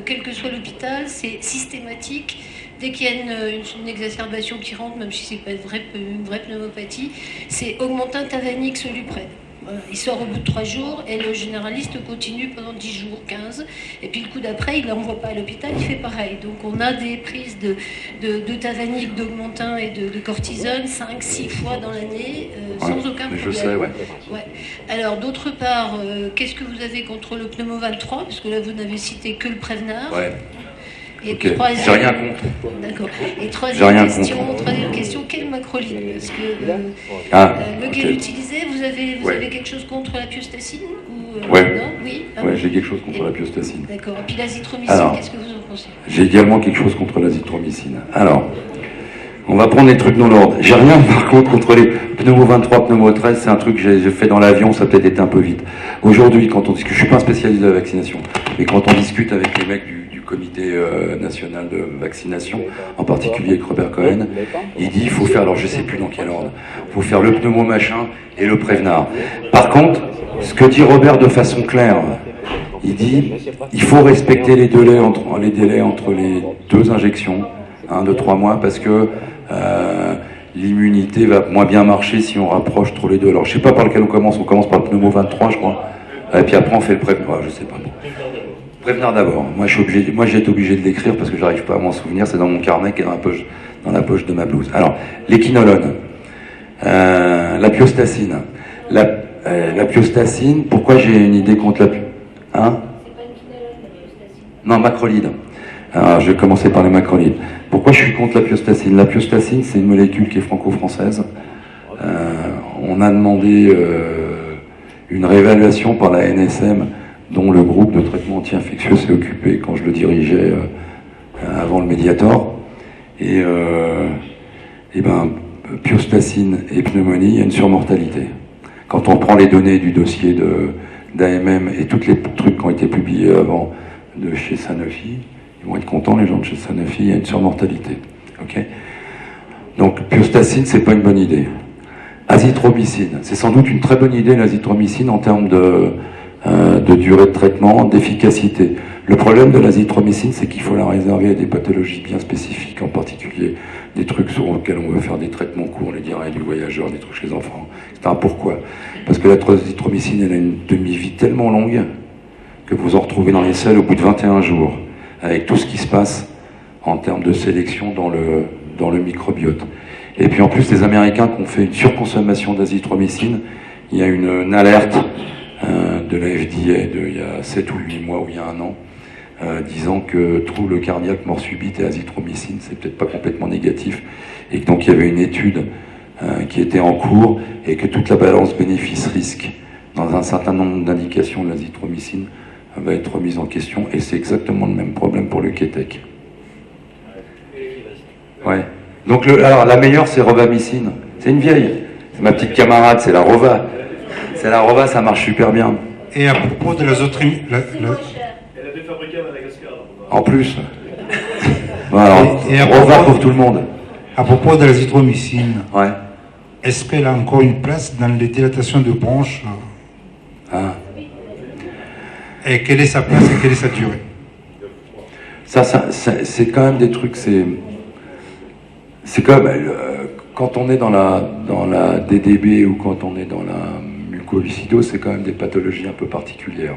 quel que soit l'hôpital, c'est systématique. Dès qu'il y a une exacerbation qui rentre, même si c'est pas une vraie pneumopathie, c'est Augmentin, Tavanix, Soluprède. Il sort au bout de 3 jours et le généraliste continue pendant 10 jours, 15. Et puis le coup d'après, il ne l'envoie pas à l'hôpital, il fait pareil. Donc on a des prises de Tavanic, d'Augmentin et de cortisone 5-6 fois dans l'année, sans aucun problème. Je sais, ouais. Alors d'autre part, qu'est-ce que vous avez contre le pneumo 23? Parce que là, vous n'avez cité que le Prévenard. Ouais. Et okay. J'ai rien contre. D'accord. Et troisième question, quelle macroline? Parce que lequel utilisé, vous avez quelque chose contre la piostacine ou, ouais. Non oui. Ouais, j'ai quelque chose contre la piostacine. D'accord. Et puis l'azithromycine, qu'est-ce que vous en pensez? J'ai également quelque chose contre l'azithromycine. Alors, on va prendre les trucs dans l'ordre. J'ai rien par contre les pneumo 23, pneumo 13, c'est un truc que j'ai fait dans l'avion, ça a peut-être été un peu vite. Aujourd'hui, quand on discute, je suis pas un spécialiste de la vaccination, mais quand on discute avec les mecs du comité national de vaccination, en particulier avec Robert Cohen, il dit il faut faire, alors je sais plus dans quel ordre, il faut faire le pneumo machin et le Prévenard. Par contre, ce que dit Robert de façon claire, il dit il faut respecter les délais entre les 2 injections, 1, 2, 3 mois, parce que l'immunité va moins bien marcher si on rapproche trop les deux. Alors je sais pas par lequel on commence par le pneumo 23 je crois, et puis après on fait le Prévenard, je sais pas. Prévenir d'abord. Moi j'ai été obligé de l'écrire parce que j'arrive pas à m'en souvenir, c'est dans mon carnet qui est dans la poche de ma blouse. Alors, les quinolones, la piostacine, La piostacine, pourquoi j'ai une idée contre la piostacine? Hein? Non, macrolide. Alors, je vais commencer par les macrolides. Pourquoi je suis contre la piostacine? La piostacine, c'est une molécule qui est franco-française. On a demandé une réévaluation par la NSM, dont le groupe de traitement anti-infectieux s'est occupé quand je le dirigeais avant le Mediator. Et ben, piostacine et pneumonie, il y a une surmortalité. Quand on prend les données du dossier d'AMM et tous les trucs qui ont été publiés avant de chez Sanofi, ils vont être contents, les gens de chez Sanofi, il y a une surmortalité. Okay, donc piostacine, c'est pas une bonne idée. Azithromycine, c'est sans doute une très bonne idée, l'azithromycine, en termes de durée de traitement, d'efficacité. Le problème de l'azithromycine, c'est qu'il faut la réserver à des pathologies bien spécifiques, en particulier des trucs sur lesquels on veut faire des traitements courts, les diarrhées du voyageur, des trucs chez les enfants, etc. Pourquoi? Parce que l'azithromycine, elle a une demi-vie tellement longue que vous en retrouvez dans les selles au bout de 21 jours, avec tout ce qui se passe en termes de sélection dans le microbiote. Et puis en plus, les Américains qui ont fait une surconsommation d'azithromycine, il y a une alerte de la FDA il y a 7 ou 8 mois ou il y a un an, disant que trouble cardiaque, mort subite et azithromycine, c'est peut-être pas complètement négatif, et que donc il y avait une étude qui était en cours, et que toute la balance bénéfice-risque dans un certain nombre d'indications de l'azithromycine va être remise en question, et c'est exactement le même problème pour le Ketec. Ouais. Donc alors la meilleure, c'est Rovamycine. C'est une vieille. C'est ma petite camarade, c'est la Rova. C'est la Rova, ça marche super bien. Et à propos de l'azotrime... Elle a été fabriquée à Madagascar. En plus. Voilà. Et à Rova propos, pour tout le monde. À propos de l'azithromycine, Ouais. est-ce qu'elle a encore une place dans les dilatations de bronches? Et quelle est sa place et quelle est sa durée? Ça c'est quand même des trucs, c'est comme quand on est dans la DDB ou quand on est dans la mucoviscidose, c'est quand même des pathologies un peu particulières.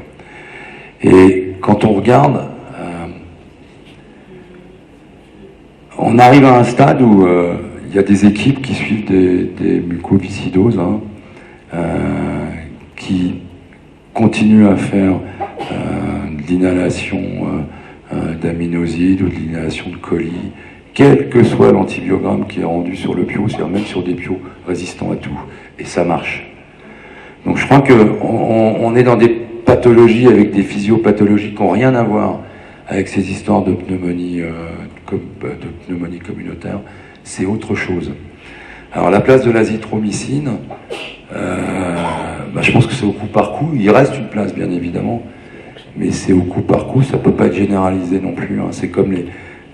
Et quand on regarde, on arrive à un stade où il y a des équipes qui suivent des mucoviscidoses, qui continuent à faire de l'inhalation d'aminosides ou de l'inhalation de colis, quel que soit l'antibiogramme qui est rendu sur le bio, c'est-à-dire même sur des bio résistants à tout. Et ça marche. Donc je crois qu'on est dans des pathologies avec des physiopathologies qui n'ont rien à voir avec ces histoires de pneumonie, de pneumonie communautaire. C'est autre chose. Alors la place de l'azithromycine, je pense que c'est au coup par coup. Il reste une place, bien évidemment, mais c'est au coup par coup. Ça ne peut pas être généralisé non plus. C'est comme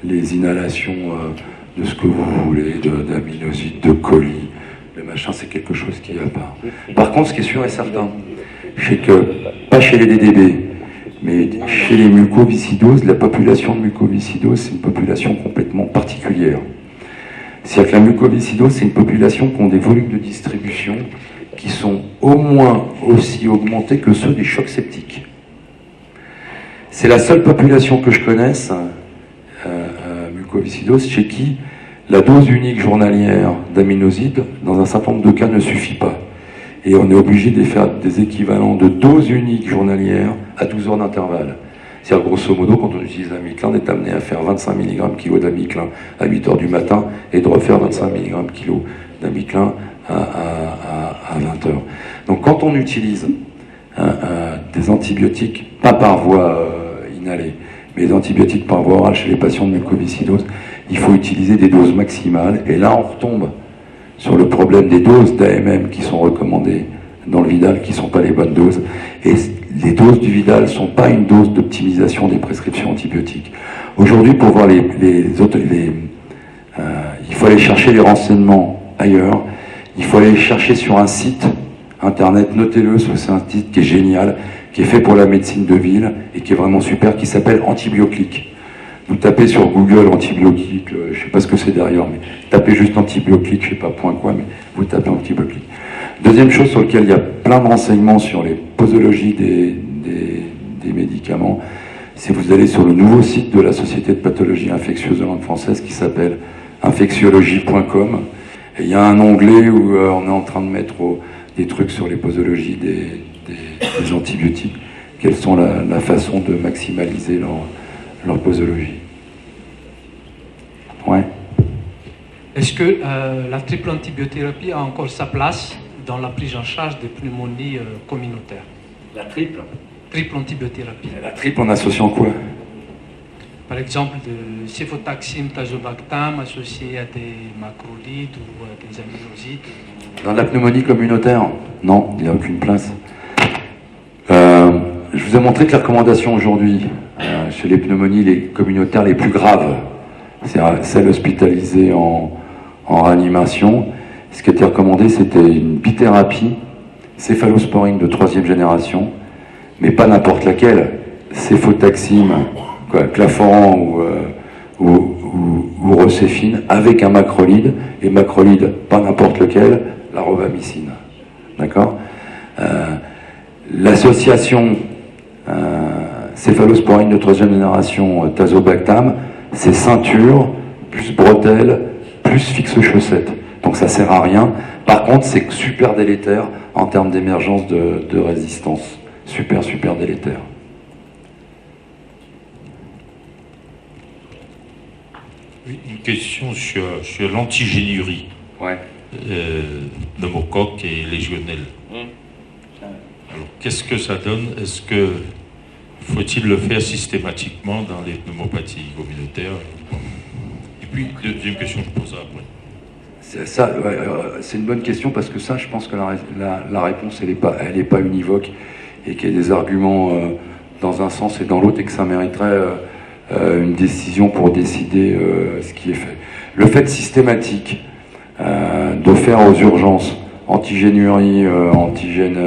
les inhalations de ce que vous voulez, d'aminosides, de colis, le machin, c'est quelque chose qui est à part. Par contre, ce qui est sûr et certain, c'est que, pas chez les DDB, mais chez les mucoviscidoses, la population de mucoviscidose, c'est une population complètement particulière. C'est-à-dire que la mucoviscidose, c'est une population qui ont des volumes de distribution qui sont au moins aussi augmentés que ceux des chocs septiques. C'est la seule population que je connaisse, mucoviscidose, chez qui la dose unique journalière d'aminosides, dans un certain nombre de cas, ne suffit pas. Et on est obligé de faire des équivalents de doses uniques journalières à 12 heures d'intervalle. C'est-à-dire, grosso modo, quand on utilise l'amiclin, on est amené à faire 25 mg kg d'amiclin à 8 heures du matin et de refaire 25 mg kg d'amiclin à 20 heures. Donc quand on utilise des antibiotiques, pas par voie inhalée, mais des antibiotiques par voie orale chez les patients de mucoviscidose, il faut utiliser des doses maximales. Et là, on retombe sur le problème des doses d'AMM qui sont recommandées dans le Vidal, qui ne sont pas les bonnes doses. Et les doses du Vidal ne sont pas une dose d'optimisation des prescriptions antibiotiques. Aujourd'hui, pour voir il faut aller chercher les renseignements ailleurs. Il faut aller les chercher sur un site internet, notez-le, c'est un site qui est génial, qui est fait pour la médecine de ville et qui est vraiment super, qui s'appelle Antibioclick. Vous tapez sur Google Antibioclick, je ne sais pas ce que c'est derrière, mais tapez juste Antibioclick, je ne sais pas point quoi, mais vous tapez Antibioclick. Deuxième chose sur laquelle il y a plein de renseignements sur les posologies des médicaments, c'est vous allez sur le nouveau site de la Société de pathologie infectieuse de langue française qui s'appelle infectiologie.com. Et il y a un onglet où on est en train de mettre des trucs sur les posologies des antibiotiques, quelles sont la façon de maximaliser leur posologie. Ouais. Est-ce que la triple antibiothérapie a encore sa place dans la prise en charge des pneumonies communautaires? La triple? Triple antibiothérapie. La triple en associant quoi? Par exemple, de céfotaxime, tazobactam associé à des macrolides ou à des aminosides. Dans la pneumonie communautaire? Non, il n'y a aucune place. Je vous ai montré que les recommandations aujourd'hui, chez les pneumonies communautaires les plus graves, c'est celles hospitalisées en réanimation, ce qui était recommandé, c'était une bithérapie, céphalosporine de 3e génération, mais pas n'importe laquelle, céfotaxime, claforant ou rocéfine, avec un macrolide, et macrolide, pas n'importe lequel, la rovamicine. D'accord? L'association céphalosporine de 3e génération, tazobactam, c'est ceinture, plus bretelle, plus fixe chaussette. Donc ça sert à rien. Par contre, c'est super délétère en termes d'émergence de résistance. Super délétère. Oui, une question sur l'antigénurie. Ouais. Pneumocoque et légionnelle. Alors, qu'est-ce que ça donne? Est-ce que faut-il le faire systématiquement dans les pneumopathies communautaires? Et puis, deuxième question, je pose ça après. C'est une bonne question parce que ça, je pense que la réponse, elle est pas univoque et qu'il y a des arguments dans un sens et dans l'autre et que ça mériterait une décision pour décider ce qui est fait. Le fait systématique de faire aux urgences antigénurie, antigène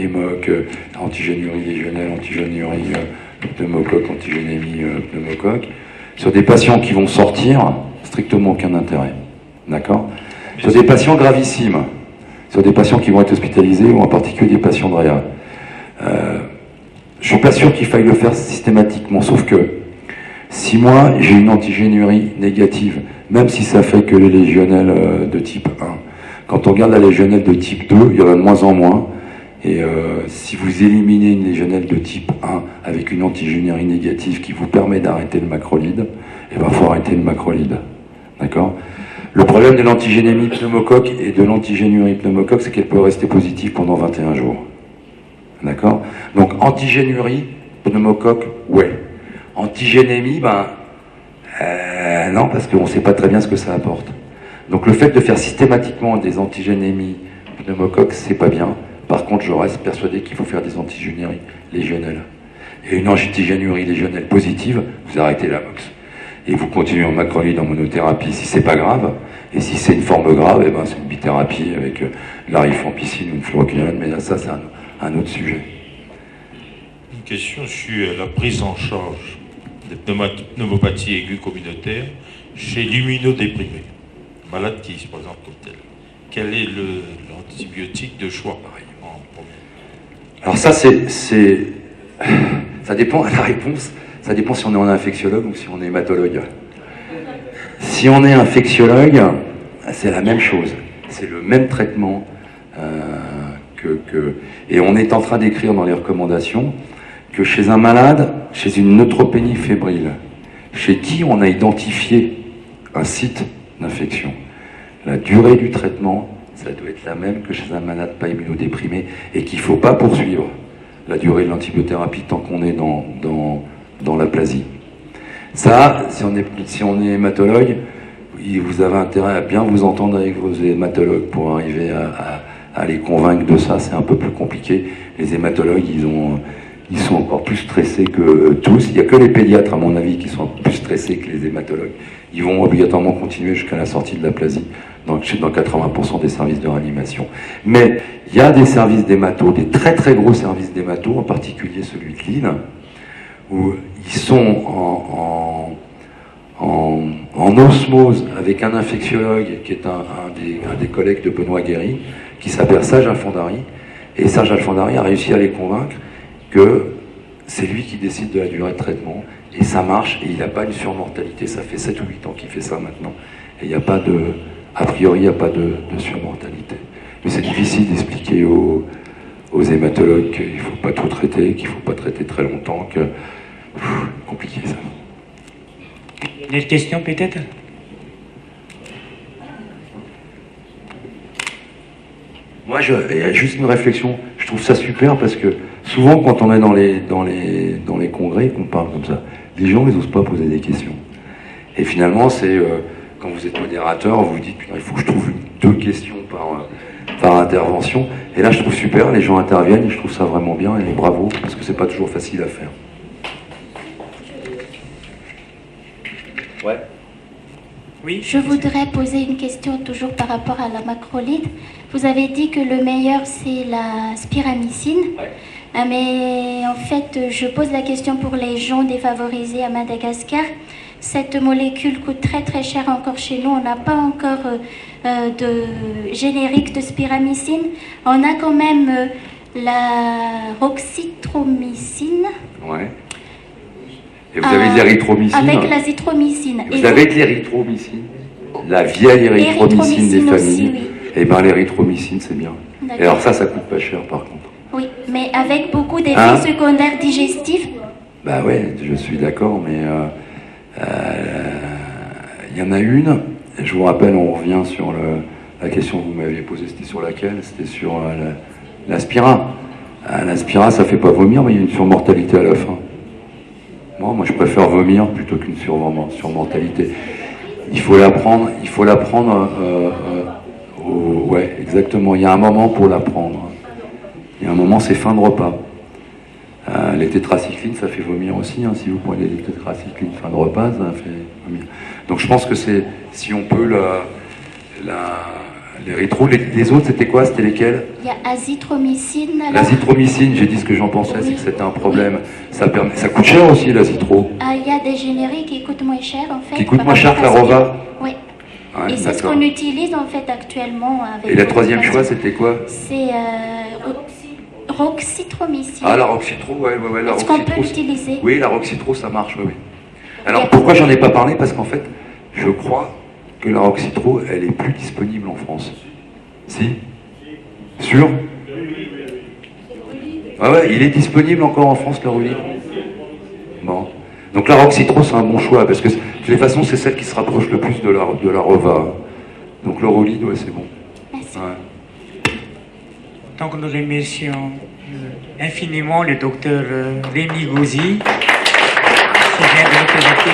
hémoc, antigénurie légionnelle, antigénurie pneumocoque, antigénémie pneumocoque, sur des patients qui vont sortir, strictement aucun intérêt. D'accord? Sur des patients gravissimes, sur des patients qui vont être hospitalisés ou en particulier des patients de réa. Je suis pas sûr qu'il faille le faire systématiquement, sauf que si moi j'ai une antigénurie négative, même si ça fait que les légionnelles de type 1, quand on regarde la légionnelle de type 2, il y en a de moins en moins, et si vous éliminez une légionnelle de type 1 avec une antigénurie négative qui vous permet d'arrêter le macrolide, il va falloir arrêter le macrolide. D'accord? Le problème de l'antigénémie pneumocoque et de l'antigénurie pneumocoque, c'est qu'elle peut rester positive pendant 21 jours. D'accord? Donc antigénurie, pneumocoque, ouais. Antigénémie, non, parce qu'on ne sait pas très bien ce que ça apporte. Donc le fait de faire systématiquement des antigénémies pneumocoques, c'est pas bien. Par contre, je reste persuadé qu'il faut faire des antigénuries légionnelles. Et une antigénurie légionnelle positive, vous arrêtez la mox. Et vous continuez en macrolide en monothérapie si c'est pas grave. Et si c'est une forme grave, c'est une bithérapie avec de la rifampicine ou une fluoroquinolone, mais là, ça, c'est un autre sujet. Une question sur la prise en charge des pneumopathies aiguës communautaires chez l'immunodéprimé, malade qui se présente comme tel. Quel est l'antibiotique de choix, pareil, en premier? Alors ça, ça dépend, la réponse, ça dépend si on est en infectiologue ou si on est hématologue. Si on est infectiologue, c'est la même chose. C'est le même traitement et on est en train d'écrire dans les recommandations que chez un malade, chez une neutropénie fébrile, chez qui on a identifié un site d'infection, la durée du traitement, ça doit être la même que chez un malade pas immunodéprimé et qu'il ne faut pas poursuivre la durée de l'antibiothérapie tant qu'on est dans l'aplasie. Ça, si on est hématologue, vous avez intérêt à bien vous entendre avec vos hématologues pour arriver à les convaincre de ça. C'est un peu plus compliqué. Les hématologues, ils sont encore plus stressés que tous. Il n'y a que les pédiatres, à mon avis, qui sont plus stressés que les hématologues. Ils vont obligatoirement continuer jusqu'à la sortie de l'aplasie dans 80% des services de réanimation. Mais il y a des services d'hémato, des très très gros services d'hémato, en particulier celui de Lille, où ils sont en osmose avec un infectiologue qui est un des collègues de Benoît Guéry, qui s'appelle Serge Alfandari. Et Serge Alfandari a réussi à les convaincre que c'est lui qui décide de la durée de traitement. Et ça marche, et il n'a pas une surmortalité. Ça fait 7 ou 8 ans qu'il fait ça maintenant. Et il n'y a pas a priori, il n'y a pas de surmortalité. Mais c'est difficile d'expliquer aux hématologues qu'il ne faut pas tout traiter, qu'il ne faut pas traiter très longtemps, que... compliqué ça. Des questions peut-être? Moi, il y a juste une réflexion. Je trouve ça super parce que souvent, quand on est dans les congrès, qu'on parle comme ça, les gens, ils n'osent pas poser des questions. Et finalement, c'est quand vous êtes modérateur, vous vous dites, il faut que je trouve 2 questions par intervention. Et là, je trouve super, les gens interviennent, et je trouve ça vraiment bien, et bravo, parce que c'est pas toujours facile à faire. Ouais. Oui. Je voudrais poser une question toujours par rapport à la macrolide. Vous avez dit que le meilleur c'est la spiramycine. Ouais. Mais en fait, je pose la question pour les gens défavorisés à Madagascar. Cette molécule coûte très très cher encore chez nous. On n'a pas encore de générique de spiramycine. On a quand même la roxythromycine. Ouais. Et vous avez de l'érythromycine. Avec l'azithromycine. Vous avez de l'érythromycine. La vieille érythromycine des familles. Aussi, oui. Et bien l'érythromycine, c'est bien. Et alors ça coûte pas cher par contre. Oui, mais avec beaucoup d'effets secondaires digestifs. Bah ouais, je suis d'accord, mais il y en a une. Je vous rappelle, on revient sur la question que vous m'aviez posée. C'était sur laquelle? C'était sur l'aspira. L'aspira, ça fait pas vomir, mais il y a une surmortalité à la fin. Moi, je préfère vomir plutôt qu'une surmortalité. Il faut la prendre. Ouais, exactement. Il y a un moment pour la prendre. Il y a un moment, c'est fin de repas. Les tétracyclines, ça fait vomir aussi. Si vous prenez des tétracyclines fin de repas, ça fait vomir. Donc je pense que c'est, si on peut, l'érythro. Les autres, c'était quoi? C'était lesquels? Il y a azithromycine. L'azithromycine, j'ai dit ce que j'en pensais, c'est que c'était un problème. Ça coûte cher aussi, l'azithro. Il y a des génériques qui coûtent moins cher, en fait. Qui coûtent moins cher que la Rova? Oui. Ouais, et c'est ce qu'on utilise, en fait, actuellement. Avec et la troisième choix, c'était quoi? C'est roxythromycine. La roxytro, ouais. Est-ce qu'on peut l'utiliser? Oui, la roxytro, ça marche, oui. Alors, pourquoi j'en ai pas parlé? Parce qu'en fait, je crois que la roxytro, elle est plus disponible en France. Si? Sûr? Ouais, il est disponible encore en France, le Rulide. Bon. Donc la roxytro, c'est un bon choix, parce que de toute façon, c'est celle qui se rapproche le plus de la Rova. Donc le Rulide, ouais, c'est bon. Merci. Ouais. Donc nous remercions infiniment le docteur Rémi Gauzy qui vient de nous présenter